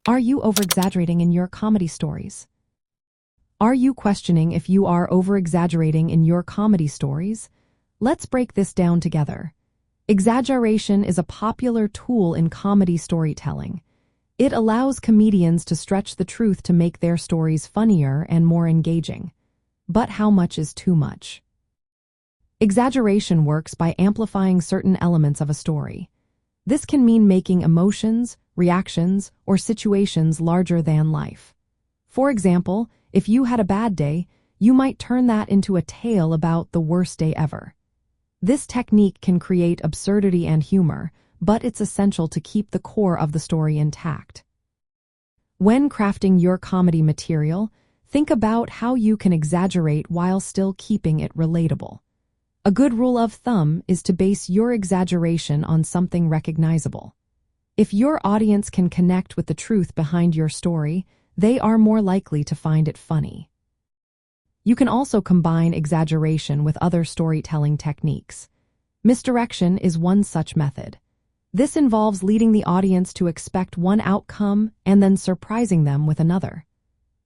Are you over-exaggerating in your comedy stories? Are you questioning if you are over-exaggerating in your comedy stories? Let's break this down together. Exaggeration is a popular tool in comedy storytelling. It allows comedians to stretch the truth to make their stories funnier and more engaging. But how much is too much? Exaggeration works by amplifying certain elements of a story. This can mean making emotions, reactions, or situations larger than life. For example, if you had a bad day, you might turn that into a tale about the worst day ever. This technique can create absurdity and humor, but it's essential to keep the core of the story intact. When crafting your comedy material, think about how you can exaggerate while still keeping it relatable. A good rule of thumb is to base your exaggeration on something recognizable. If your audience can connect with the truth behind your story, they are more likely to find it funny. You can also combine exaggeration with other storytelling techniques. Misdirection is one such method. This involves leading the audience to expect one outcome and then surprising them with another.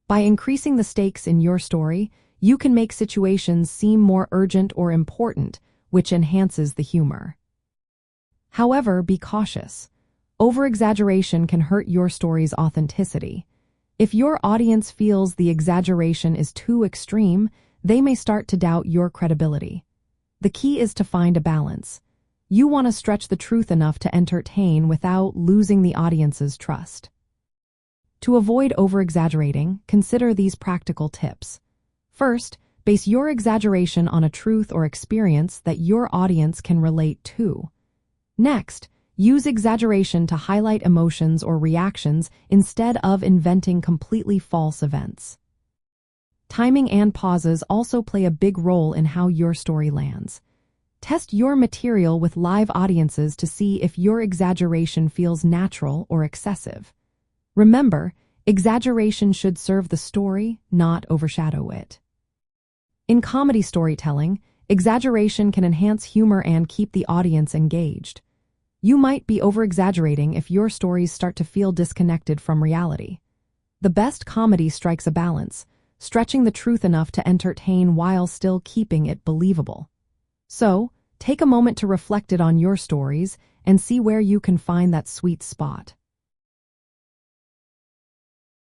By increasing the stakes in your story, you can make situations seem more urgent or important, which enhances the humor. However, be cautious. Over-exaggeration can hurt your story's authenticity. If your audience feels the exaggeration is too extreme, they may start to doubt your credibility. The key is to find a balance. You want to stretch the truth enough to entertain without losing the audience's trust. To avoid over-exaggerating, consider these practical tips. First, base your exaggeration on a truth or experience that your audience can relate to. Next, use exaggeration to highlight emotions or reactions instead of inventing completely false events. Timing and pauses also play a big role in how your story lands. Test your material with live audiences to see if your exaggeration feels natural or excessive. Remember, exaggeration should serve the story, not overshadow it. In comedy storytelling, exaggeration can enhance humor and keep the audience engaged. You might be over-exaggerating if your stories start to feel disconnected from reality. The best comedy strikes a balance, stretching the truth enough to entertain while still keeping it believable. So, take a moment to reflect on your stories and see where you can find that sweet spot.